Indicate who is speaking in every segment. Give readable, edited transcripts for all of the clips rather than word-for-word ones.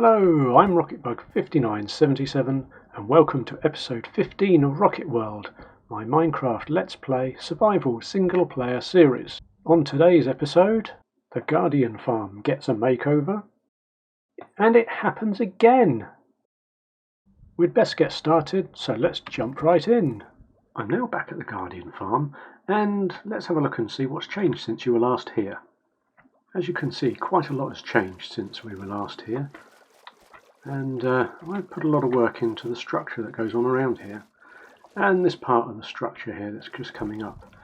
Speaker 1: Hello, I'm RocketBug5977 and welcome to episode 15 of Rocket World, my Minecraft Let's Play survival single player series. On today's episode, the Guardian farm gets a makeover, and it happens again. We'd best get started, so let's jump right in. I'm now back at the Guardian farm, and let's have a look and see what's changed since you were last here. As you can see, quite a lot has changed since we were last here. And I've put a lot of work into the structure that goes on around here, and this part of the structure here that's just coming up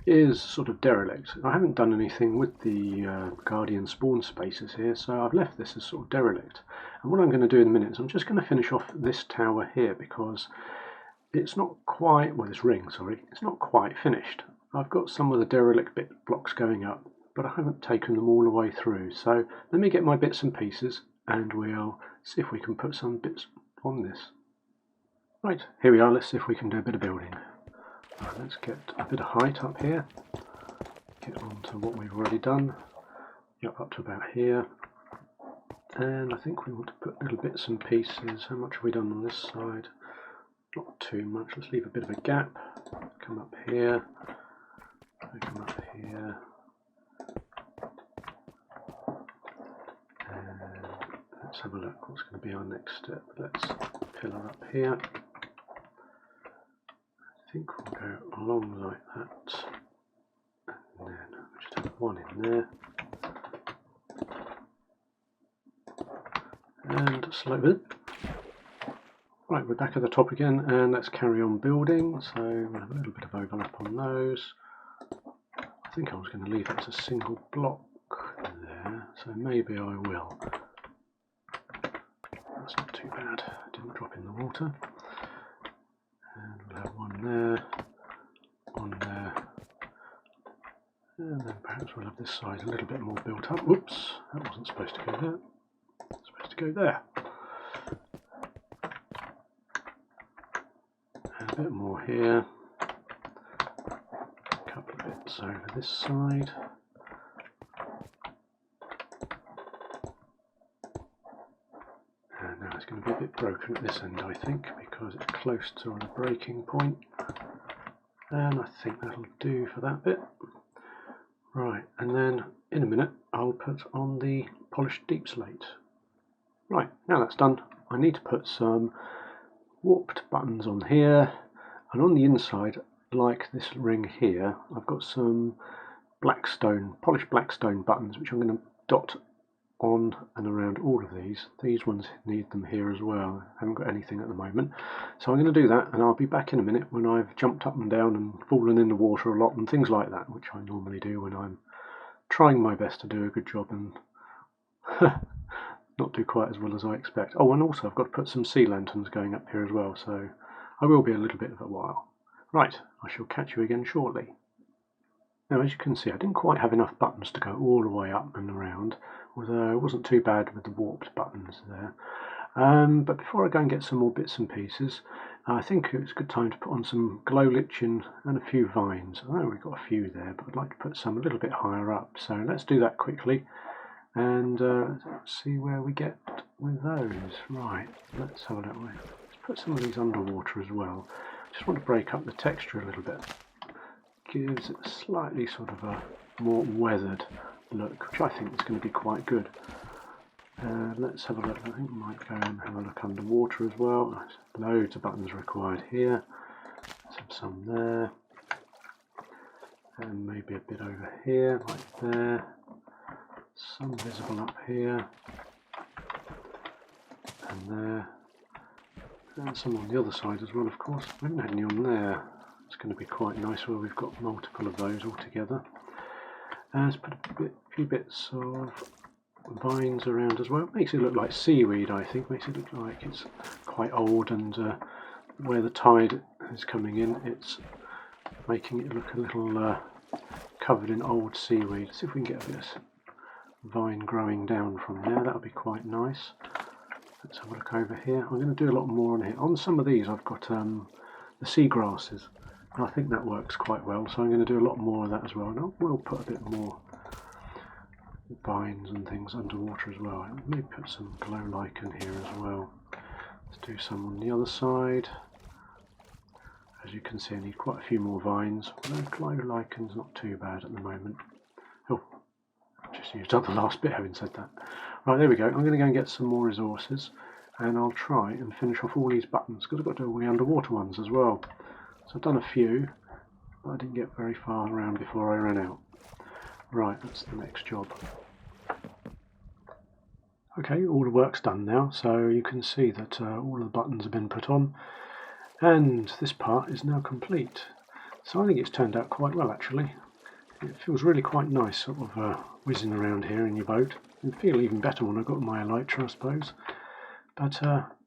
Speaker 1: is sort of derelict. I haven't done anything with the Guardian spawn spaces here, so I've left this as sort of derelict. And what I'm going to do in a minute is I'm just going to finish off this tower here, because it's not quite, well, this ring, sorry, it's not quite finished. I've got some of the derelict bit blocks going up, but I haven't taken them all the way through, so let me get my bits and pieces and we'll see if we can put some bits on this. Right, here we are. Let's see if we can do a bit of building. Right, let's get a bit of height up here. Get on to what we've already done. Yep, up to about here. And I think we want to put little bits and pieces. How much have we done on this side? Not too much. Let's leave a bit of a gap. Come up here. Come up here. Let's have a look what's going to be our next step. Let's pillar up here. I think we'll go along like that. And then we'll just have one in there. And slow bit. Right, we're back at the top again, and let's carry on building. So we'll have a little bit of overlap on those. I think I was going to leave it as a single block there, so maybe I will. That's not too bad, it didn't drop in the water. And we'll have one there, and then perhaps we'll have this side a little bit more built up. Whoops, that wasn't supposed to go there, it's supposed to go there. And a bit more here, a couple of bits over this side. And now it's going to be a bit broken at this end, I think, because it's close to the breaking point. And I think that'll do for that bit. Right, and then in a minute I'll put on the polished deep slate. Right, now that's done, I need to put some warped buttons on here, and on the inside, like this ring here, I've got some polished blackstone buttons, which I'm going to dot on and around all of these. These ones need them here as well. I haven't got anything at the moment, so I'm going to do that, and I'll be back in a minute when I've jumped up and down and fallen in the water a lot and things like that, which I normally do when I'm trying my best to do a good job and not do quite as well as I expect. Oh, and also I've got to put some sea lanterns going up here as well, so I will be a little bit of a while. Right, I shall catch you again shortly. Now, as you can see, I didn't quite have enough buttons to go all the way up and around, although it wasn't too bad with the warped buttons there. But before I go and get some more bits and pieces, I think it's a good time to put on some glow lichen and a few vines. I know we've got a few there, but I'd like to put some a little bit higher up. So let's do that quickly, and let's see where we get with those. Right, let's have a look. Let's put some of these underwater as well. Just want to break up the texture a little bit. Gives it a slightly sort of a more weathered look, which I think is going to be quite good. Let's have a look. I think we might go and have a look underwater as well. There's loads of buttons required here. Let's have some there, and maybe a bit over here, like there. Some visible up here, and there, and some on the other side as well, of course. We haven't had any on there. It's going to be quite nice where we've got multiple of those all together. And let's put a few bits of vines around as well. Makes it look like seaweed, I think. Makes it look like it's quite old, and where the tide is coming in, it's making it look a little covered in old seaweed. See if we can get a bit of vine growing down from there. That'll be quite nice. Let's have a look over here. I'm going to do a lot more on here. On some of these I've got the sea grasses. I think that works quite well, so I'm going to do a lot more of that as well. And I will put a bit more vines and things underwater as well. Let me put some glow lichen here as well. Let's do some on the other side. As you can see, I need quite a few more vines. Although glow lichen's not too bad at the moment. Oh, just used up the last bit having said that. Right, there we go. I'm going to go and get some more resources, and I'll try and finish off all these buttons because I've got to do all the underwater ones as well. So I've done a few, but I didn't get very far around before I ran out. Right, that's the next job. Okay, all the work's done now, so you can see that all the buttons have been put on, and this part is now complete. So I think it's turned out quite well actually. It feels really quite nice sort of whizzing around here in your boat. It'll feel even better when I've got my elytra, I suppose. But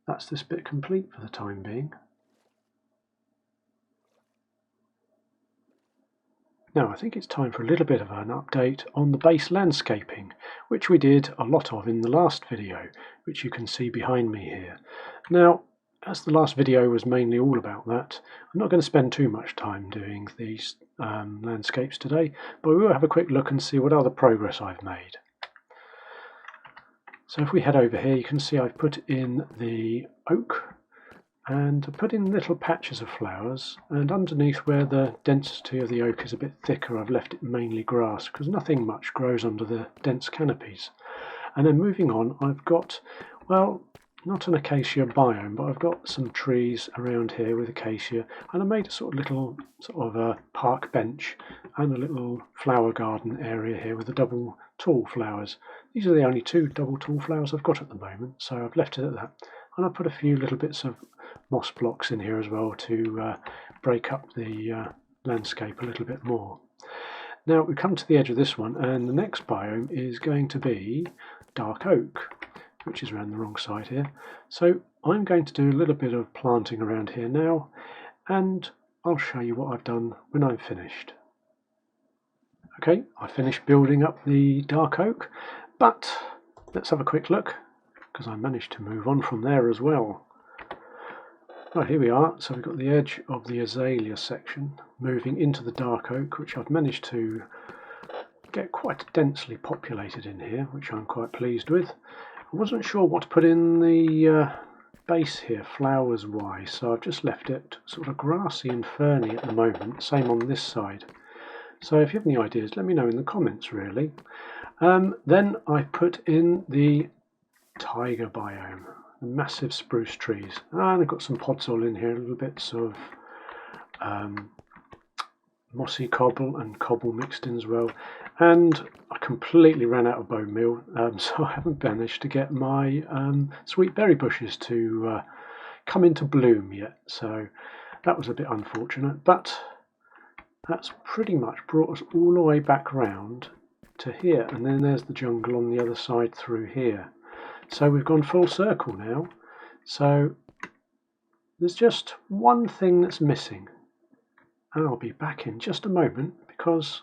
Speaker 1: that's this bit complete for the time being. Now I think it's time for a little bit of an update on the base landscaping, which we did a lot of in the last video, which you can see behind me here. Now, as the last video was mainly all about that, I'm not going to spend too much time doing these landscapes today, but we will have a quick look and see what other progress I've made. So if we head over here, you can see I've put in the oak and put in little patches of flowers, and underneath where the density of the oak is a bit thicker, I've left it mainly grass because nothing much grows under the dense canopies. And then moving on, I've got, well, not an acacia biome, but I've got some trees around here with acacia, and I made a sort of a park bench and a little flower garden area here with the double tall flowers. These are the only two double tall flowers I've got at the moment, so I've left it at that. And I put a few little bits of moss blocks in here as well to break up the landscape a little bit more. Now we come to the edge of this one, and the next biome is going to be dark oak, which is around the wrong side here. So I'm going to do a little bit of planting around here now, and I'll show you what I've done when I'm finished. Okay, I finished building up the dark oak, but let's have a quick look, because I managed to move on from there as well. Right, here we are. So we've got the edge of the azalea section moving into the dark oak, which I've managed to get quite densely populated in here, which I'm quite pleased with. I wasn't sure what to put in the base here, flowers wise, so I've just left it sort of grassy and ferny at the moment, same on this side. So if you have any ideas, let me know in the comments really. Then I put in the tiger biome, the massive spruce trees, and I've got some podzol in here, little bits of mossy cobble and cobble mixed in as well. And I completely ran out of bone meal, so I haven't managed to get my sweet berry bushes to come into bloom yet, so that was a bit unfortunate, but that's pretty much brought us all the way back round to here, and then there's the jungle on the other side through here. So we've gone full circle now. So there's just one thing that's missing, and I'll be back in just a moment because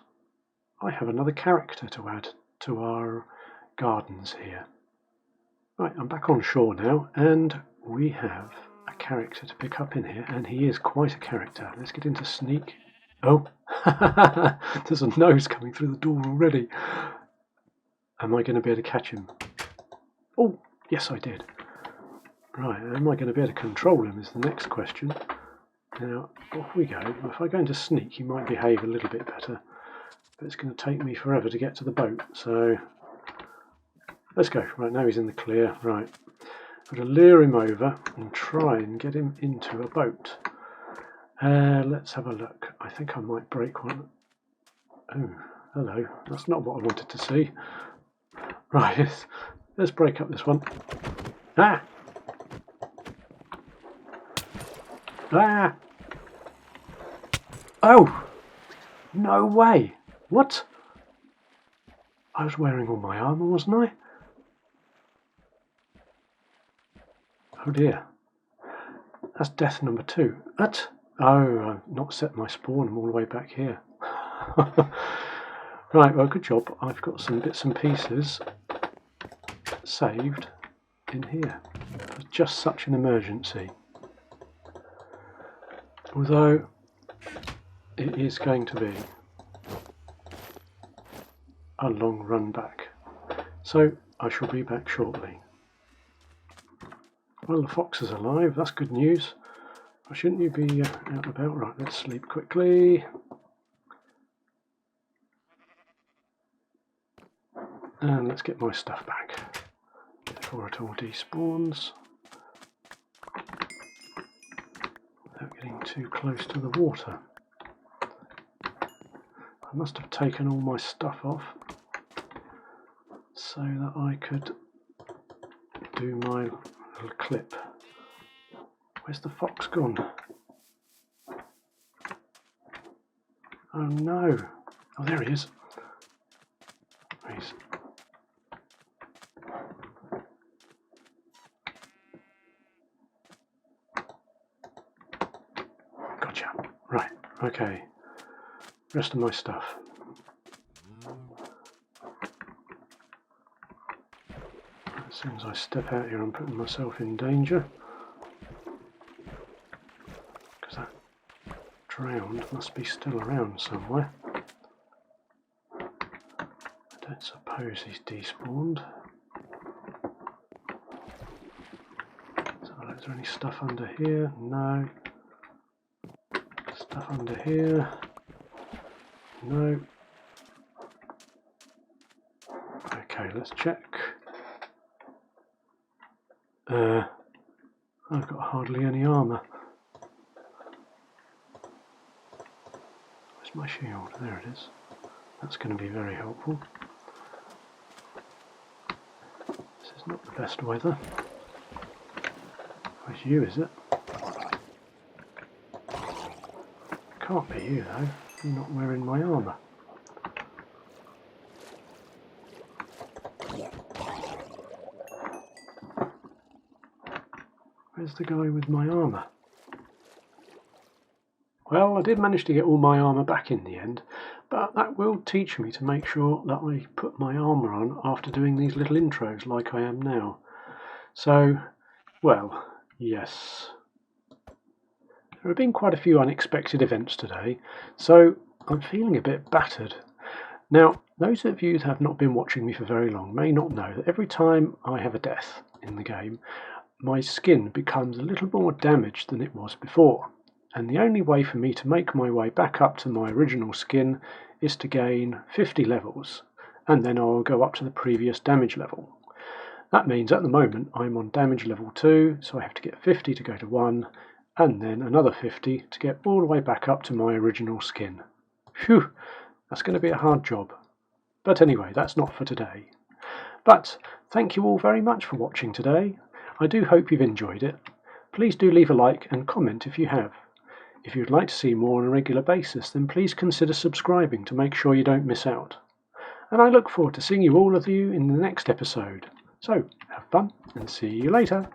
Speaker 1: I have another character to add to our gardens here. Right, I'm back on shore now, and we have a character to pick up in here, and he is quite a character. Let's get into sneak. Oh, there's a nose coming through the door already. Am I going to be able to catch him? Oh, yes I did. Right, am I going to be able to control him is the next question. Now, off we go. If I go into sneak, he might behave a little bit better. But it's going to take me forever to get to the boat, so let's go. Right, now he's in the clear. Right, I've got to lure him over and try and get him into a boat. Let's have a look. I think I might break one. Oh, hello. That's not what I wanted to see. Right, let's break up this one. Ah! Ah! Oh! No way! What? I was wearing all my armour, wasn't I? Oh dear. That's death number 2. What? Oh, I've not set my spawn. I'm all the way back here. Right, well, good job. I've got some bits and pieces saved in here for just such an emergency. Although it is going to be a long run back So I shall be back shortly. Well, the fox is alive, that's good news. Why shouldn't you be out and about? Right, let's sleep quickly. And let's get my stuff back before it all despawns. Without getting too close to the water. I must have taken all my stuff off so that I could do my little clip. Where's the fox gone? Oh no! Oh, there he is. He's... Gotcha. Right, okay. Rest of my stuff. As soon as I step out here, I'm putting myself in danger. Because that drowned must be still around somewhere. I don't suppose he's despawned. So is there any stuff under here? No. Stuff under here? No. Okay, let's check. I've got hardly any armour. Where's my shield? There it is. That's going to be very helpful. This is not the best weather. Where's you, is it? Can't be you though. You're not wearing my armour. Where's the guy with my armour? Well, I did manage to get all my armour back in the end, but that will teach me to make sure that I put my armour on after doing these little intros like I am now. So, well, yes. There have been quite a few unexpected events today, so I'm feeling a bit battered. Now, those of you that have not been watching me for very long may not know that every time I have a death in the game, my skin becomes a little more damaged than it was before. And the only way for me to make my way back up to my original skin is to gain 50 levels, and then I'll go up to the previous damage level. That means at the moment I'm on damage level 2, so I have to get 50 to go to 1, and then another 50 to get all the way back up to my original skin. Phew, that's going to be a hard job. But anyway, that's not for today. But thank you all very much for watching today. I do hope you've enjoyed it. Please do leave a like and comment if you have. If you'd like to see more on a regular basis, then please consider subscribing to make sure you don't miss out. And I look forward to seeing all of you in the next episode. So, have fun and see you later.